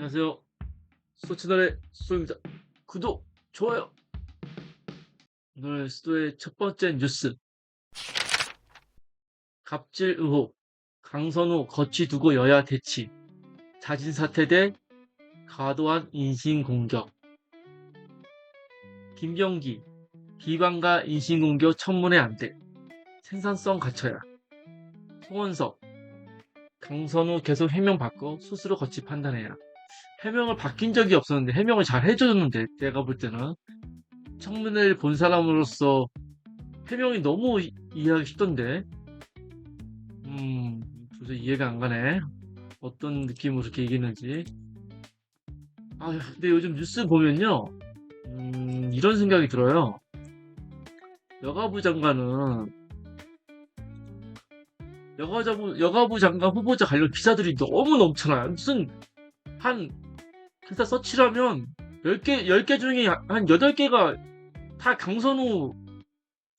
안녕하세요. 수도채널의 수도입니다. 구독, 좋아요. 오늘 수도의 첫 번째 뉴스. 갑질 의혹. 강선우 거취 두고 여야 대치. 자진 사퇴 대 과도한 인신공격. 김병기. 비방과 인신공격 청문회 안 돼. 생산성 갖춰야. 송원석. 강선우 계속 해명 받고 스스로 거취 판단해야. 해명을 바뀐 적이 없었는데 해명을 잘 해줬는데 내가 볼 때는 청문회를 본 사람으로서 해명이 너무 이해하기 쉽던데 도저히 이해가 안 가네. 어떤 느낌으로 그렇게 얘기했는지. 근데 요즘 뉴스 보면요, 이런 생각이 들어요. 여가부 장관은 여가부 장관 후보자 관련 기사들이 너무 넘쳐나요. 무슨 한 기사 서치를 하면 10개 중에 한 8개가 다 강선우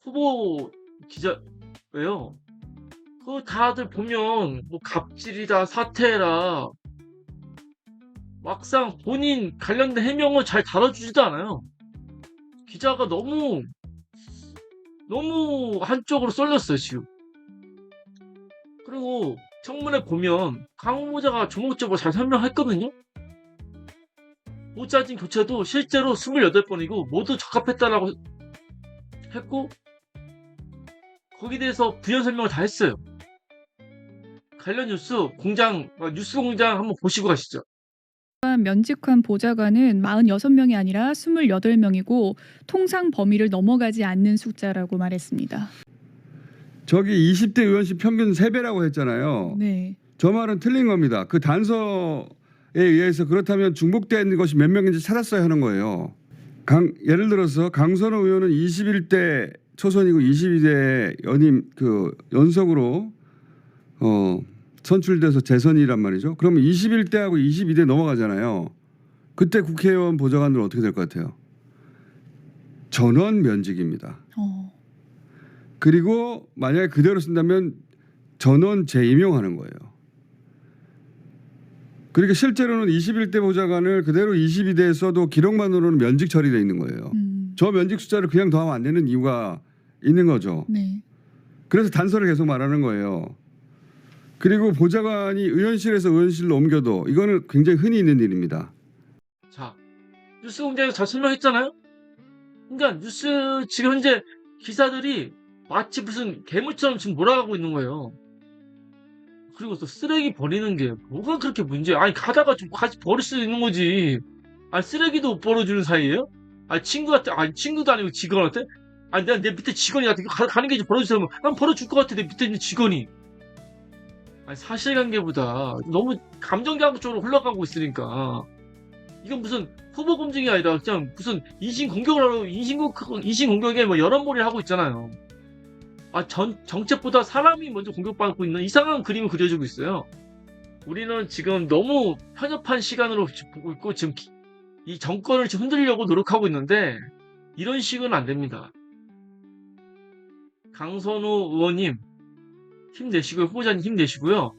후보 기자예요. 그거 다들 보면 뭐 갑질이다, 사퇴라, 막상 본인 관련된 해명을 잘 다뤄주지도 않아요. 기자가 너무 한쪽으로 쏠렸어요, 지금. 그리고 청문회 보면 강 후보자가 조목조목 잘 설명했거든요. 보좌진 교체도 실제로 28번이고 모두 적합했다라고 했고, 거기에 대해서 부연 설명을 다 했어요. 관련 뉴스 공장 한번 보시고 가시죠. 면직한 보좌관은 46명이 아니라 28명이고 통상 범위를 넘어가지 않는 숫자라고 말했습니다. 저기 20대 의원실 평균 3배라고 했잖아요. 네. 저 말은 틀린 겁니다. 그 단서에 의해서 그렇다면 중복된 것이 몇 명인지 찾았어야 하는 거예요. 예를 들어서 강선우 의원은 21대 초선이고 22대 연속으로 선출돼서 재선이란 말이죠. 그러면 21대하고 22대 넘어가잖아요. 그때 국회의원 보좌관들은 어떻게 될 것 같아요? 전원 면직입니다. 그리고 만약에 그대로 쓴다면 전원 재임용하는 거예요. 그러니까 실제로는 21대 보좌관을 그대로 22대에 써도 기록만으로는 면직 처리되어 있는 거예요. 저 면직 숫자를 그냥 더하면 안 되는 이유가 있는 거죠. 네. 그래서 단서를 계속 말하는 거예요. 그리고 보좌관이 의원실에서 의원실로 옮겨도 이거는 굉장히 흔히 있는 일입니다. 자, 뉴스 공장에서 잘 설명했잖아요. 그러니까 뉴스 지금 현재 기사들이 마치 무슨 괴물처럼 지금 몰아가고 있는 거예요. 그리고 또 쓰레기 버리는 게 뭐가 그렇게 문제야? 아니 가다가 좀 같이 버릴 수도 있는 거지. 아니 쓰레기도 못 버려주는 사이예요? 친구도 아니고 직원한테? 아니 내 밑에 직원이 나한테 가는 게 좀 버려주세요. 난 버려줄 것 같아, 내 밑에 있는 직원이. 아니 사실관계보다 너무 감정기악 쪽으로 흘러가고 있으니까 이건 무슨 후보 검증이 아니라 그냥 무슨 인신공격을 하고 인신공격에 뭐 여론몰이를 하고 있잖아요. 정책보다 사람이 먼저 공격받고 있는 이상한 그림을 그려주고 있어요. 우리는 지금 너무 편협한 시간으로 보고 있고 지금 이 정권을 지금 흔들려고 노력하고 있는데 이런 식은 안 됩니다. 강선우 의원님 힘내시고요. 후보자님 힘내시고요.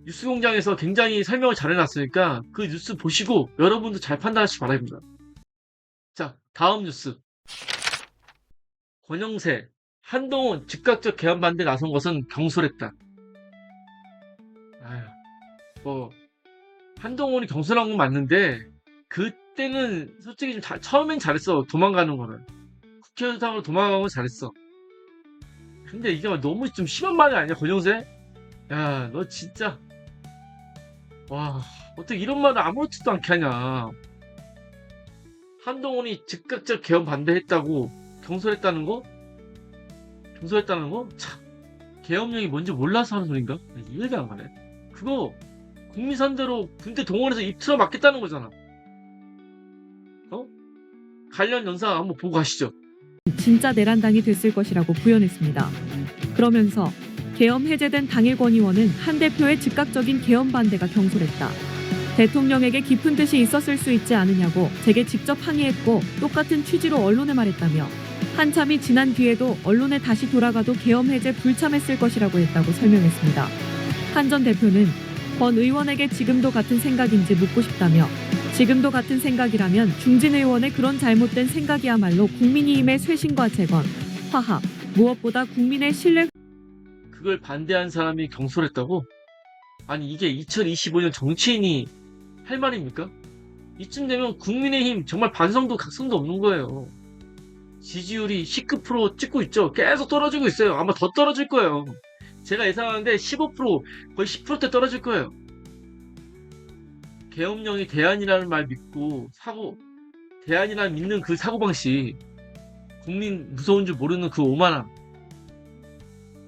뉴스공장에서 굉장히 설명을 잘 해놨으니까 그 뉴스 보시고 여러분도 잘 판단하시기 바랍니다. 자, 다음 뉴스. 권영세, 한동훈 즉각적 개헌 반대 나선 것은 경솔했다. 한동훈이 경솔한 건 맞는데 그때는 솔직히 좀 처음엔 잘했어. 도망가는 거는. 국회의장으로 도망가는 건 잘했어. 근데 이게 너무 좀 심한 말이 아니야, 권영세? 야, 너 진짜. 와, 어떻게 이런 말을 아무렇지도 않게 하냐. 한동훈이 즉각적 개헌 반대했다고 경솔했다는 거? 참, 계엄령이 뭔지 몰라서 하는 소린가? 이해가 안 가네. 그거 국민 선대로 군대 동원해서 입 틀어 맞겠다는 거잖아. 관련 영상 한번 보고 가시죠. 진짜 내란당이 됐을 것이라고 부연했습니다. 그러면서 계엄 해제된 당일 권의원은 한 대표의 즉각적인 계엄 반대가 경솔했다. 대통령에게 깊은 뜻이 있었을 수 있지 않으냐고 제게 직접 항의했고 똑같은 취지로 언론에 말했다며 한참이 지난 뒤에도 언론에 다시 돌아가도 계엄 해제 불참했을 것이라고 했다고 설명했습니다. 한 전 대표는 권 의원에게 지금도 같은 생각인지 묻고 싶다며 지금도 같은 생각이라면 중진 의원의 그런 잘못된 생각이야말로 국민의힘의 쇄신과 재건, 화합, 무엇보다 국민의 신뢰 그걸 반대한 사람이 경솔했다고? 아니 이게 2025년 정치인이 할 말입니까? 이쯤 되면 국민의힘 정말 반성도 각성도 없는 거예요. 지지율이 19% 찍고 있죠. 계속 떨어지고 있어요. 아마 더 떨어질 거예요. 제가 예상하는데 15% 거의 10%대 떨어질 거예요. 계엄령이 대안이라는 말 믿고 대안이라는 믿는 그 사고방식, 국민 무서운 줄 모르는 그 오만함,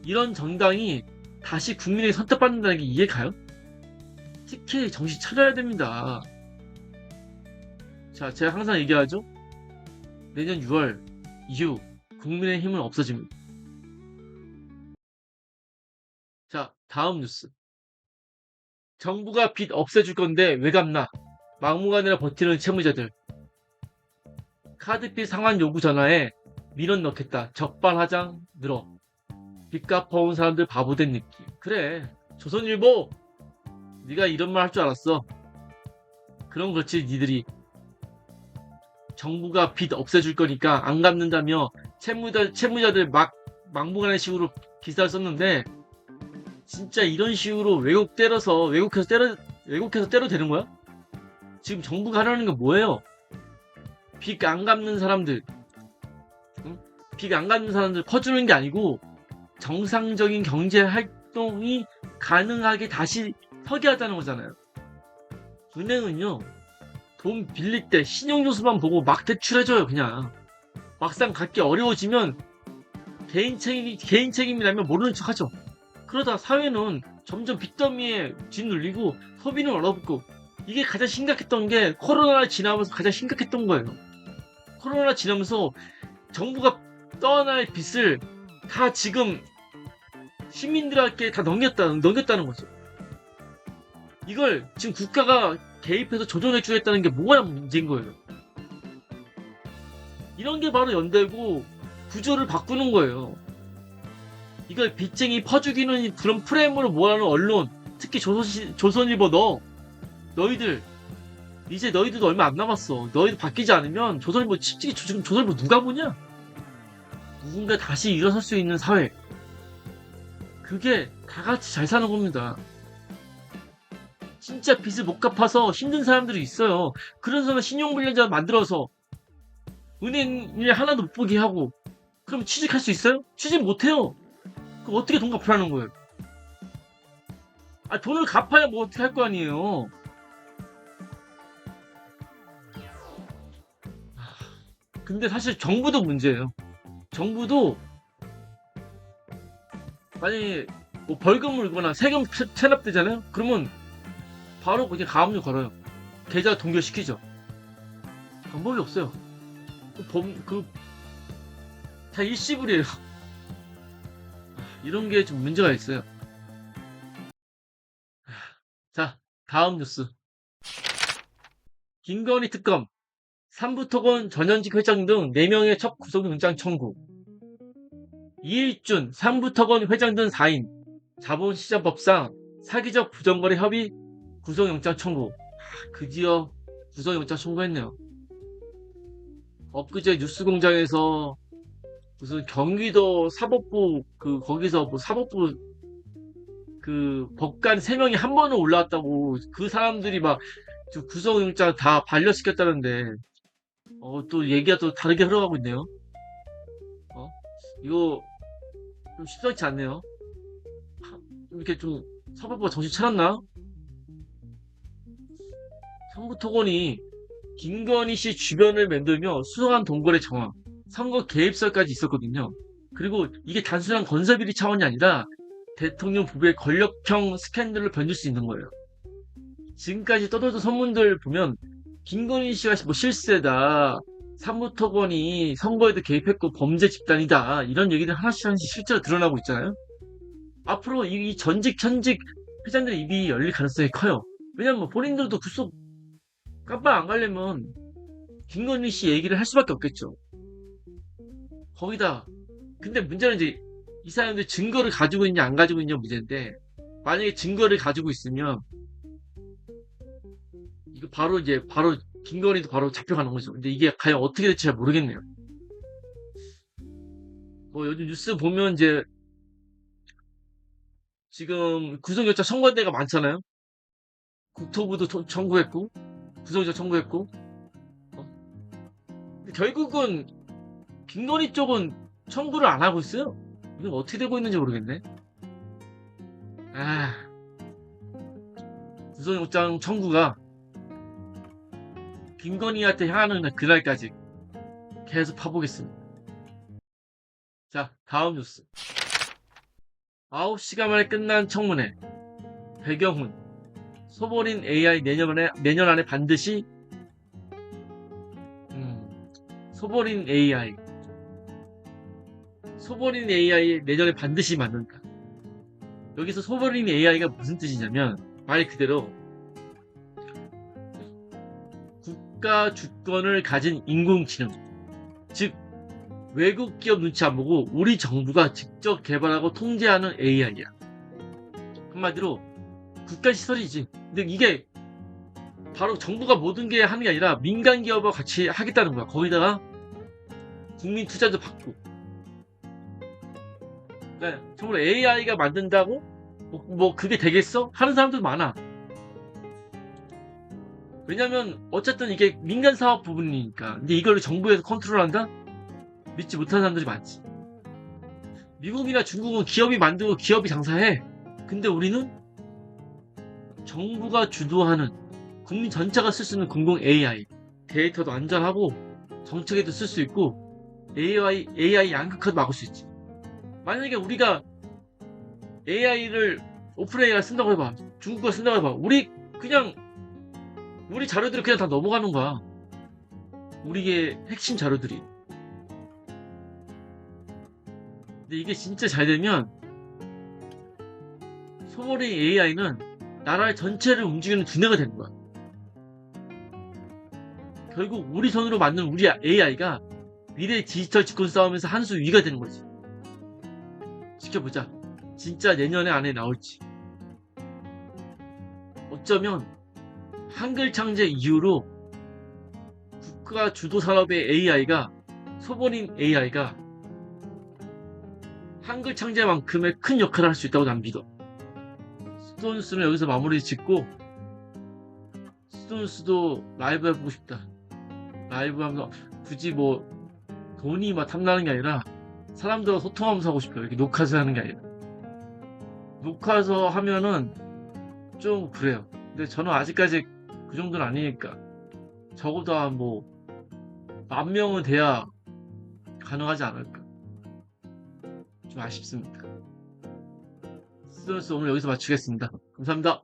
이런 정당이 다시 국민에게 선택받는다는 게 이해 가요? 특히 정신 차려야 됩니다. 자, 제가 항상 얘기하죠. 내년 6월 이후 국민의힘은 없어집니다. 자, 다음 뉴스. 정부가 빚 없애줄 건데 왜 갚나? 막무가내로 버티는 채무자들. 카드빚 상환 요구 전화에 민원 넣겠다. 적반하장 늘어. 빚 갚아온 사람들 바보된 느낌. 그래, 조선일보 네가 이런 말 할 줄 알았어. 그럼 그렇지. 니들이 정부가 빚 없애줄 거니까 안 갚는다며 채무자들 막무가내 식으로 기사를 썼는데, 진짜 이런 식으로 왜곡해서 때려 되는 거야? 지금 정부가 하려는 게 뭐예요? 빚 안 갚는 사람들, 응? 빚 안 갚는 사람들 퍼주는 게 아니고 정상적인 경제 활동이 가능하게 다시 서게 하자는 거잖아요. 은행은요, 돈 빌릴 때 신용조수만 보고 막 대출해줘요. 그냥 막상 갚기 어려워지면 개인 책임이라면 모르는 척하죠. 그러다 사회는 점점 빚더미에 짓눌리고 소비는 얼어붙고, 이게 가장 심각했던 게 코로나를 지나면서 가장 심각했던 거예요. 코로나 지나면서 정부가 떠날 빚을 다 지금 시민들에게 다 넘겼다는 거죠. 이걸 지금 국가가 개입해서 조정해 주겠다는 게 뭐가 문제인 거예요. 이런 게 바로 연대고 구조를 바꾸는 거예요. 이걸 빚쟁이 퍼주기는 그런 프레임으로 몰아넣은 언론, 특히 조선일보 너희들 이제 너희들도 얼마 안 남았어. 너희들 바뀌지 않으면 조선일보 지금 조선일보 누가 보냐? 누군가 다시 일어설 수 있는 사회, 그게 다 같이 잘 사는 겁니다. 진짜 빚을 못 갚아서 힘든 사람들이 있어요. 그런 사람 신용불량자 만들어서 은행 일 하나도 못 보게 하고, 그럼 취직할 수 있어요? 취직 못해요. 그럼 어떻게 돈 갚으라는 거예요? 아, 돈을 갚아야 뭐 어떻게 할 거 아니에요. 근데 사실 정부도 문제예요. 정부도 만약에 뭐 벌금 물거나 세금 체납되잖아요. 그러면 바로 그냥 가압류 걸어요. 계좌 동결시키죠. 방법이 없어요. 다 일시불이에요. 이런 게 좀 문제가 있어요. 자, 다음 뉴스. 김건희 특검, 삼부토건 전현직 회장 등 4명의 첫 구속영장 청구. 이일준 삼부토건 회장 등 4인 자본시장법상 사기적 부정거래 협의 구속영장 청구. 드디어 구속영장 청구했네요. 엊그제 뉴스공장에서 무슨 경기도 사법부 거기서 뭐 사법부 법관 3명이 한 번에 올라왔다고, 그 사람들이 막 구속영장 다 반려시켰다는데, 또 얘기가 또 다르게 흘러가고 있네요. 이거 좀 심상치 않네요. 이렇게 좀 사법부가 정신 차렸나? 삼부토건이 김건희 씨 주변을 맴돌며 수상한 동거래 정황, 선거 개입설까지 있었거든요. 그리고 이게 단순한 건설비리 차원이 아니라 대통령 부부의 권력형 스캔들로 변질 수 있는 거예요. 지금까지 떠돌던 소문들 보면 김건희 씨가 뭐 실세다, 삼부토건이 선거에도 개입했고 범죄 집단이다, 이런 얘기들 하나씩 실제로 드러나고 있잖아요. 앞으로 이 전직 현직 회장들의 입이 열릴 가능성이 커요. 왜냐면 본인들도 구속 깜빡 안 가려면 김건희 씨 얘기를 할 수밖에 없겠죠. 거기다 근데 문제는 이제 이 사람들 증거를 가지고 있냐 안 가지고 있냐 문제인데, 만약에 증거를 가지고 있으면 이거 바로 김건희도 바로 잡혀가는 거죠. 근데 이게 과연 어떻게 될지 잘 모르겠네요. 뭐 요즘 뉴스 보면 이제 지금 구속영장 청구한 데가 많잖아요. 국토부도 청구했고 구속영장 청구했고 근데 결국은 김건희 쪽은 청구를 안 하고 있어요. 이건 어떻게 되고 있는지 모르겠네. 구속영장 청구가 김건희한테 향하는 그날까지 계속 파보겠습니다. 자, 다음 뉴스. 9시간 만에 끝난 청문회. 배경훈. 소버린 AI 내년 안에 반드시 소버린 AI 내년에 반드시 만든다. 여기서 소버린 AI가 무슨 뜻이냐면 말 그대로 국가 주권을 가진 인공지능, 즉 외국 기업 눈치 안 보고 우리 정부가 직접 개발하고 통제하는 AI야. 한마디로 국가 시설이지. 근데 이게 바로 정부가 모든 게 하는 게 아니라 민간 기업과 같이 하겠다는 거야. 거기다가 국민 투자도 받고. 그러니까 정말 AI가 만든다고 뭐 그게 되겠어? 하는 사람들 많아. 왜냐면 어쨌든 이게 민간 사업 부분이니까. 근데 이걸 정부에서 컨트롤한다? 믿지 못하는 사람들이 많지. 미국이나 중국은 기업이 만들고 기업이 장사해. 근데 우리는 정부가 주도하는 국민 전체가 쓸 수 있는 공공 AI, 데이터도 안전하고 정책에도 쓸 수 있고 AI 양극화도 막을 수 있지. 만약에 우리가 AI를 오픈 AI를 쓴다고 해봐. 중국가 쓴다고 해봐. 우리 자료들이 그냥 다 넘어가는 거야. 우리의 핵심 자료들이. 근데 이게 진짜 잘 되면 소버린 AI는 나라 전체를 움직이는 두뇌가 되는 거야. 결국 우리 손으로 만든 우리 AI가 미래 디지털 집권 싸움에서 한 수 위가 되는 거지. 지켜보자. 진짜 내년 안에 나올지. 어쩌면 한글 창제 이후로 국가 주도 산업의 AI가 소버린 AI가 한글 창제만큼의 큰 역할을 할 수 있다고 난 믿어. 스톤스는 여기서 마무리 짓고 스톤스도 라이브 해보고 싶다. 라이브 하면서 굳이 뭐 돈이 막 탐나는 게 아니라 사람들과 소통하면서 하고 싶어요. 이렇게 녹화해서 하는 게 아니라. 녹화해서 하면은 좀 그래요. 근데 저는 아직까지 그 정도는 아니니까 적어도 한 뭐 10,000명은 돼야 가능하지 않을까. 좀 아쉽습니다. 스톤스 오늘 여기서 마치겠습니다. 감사합니다.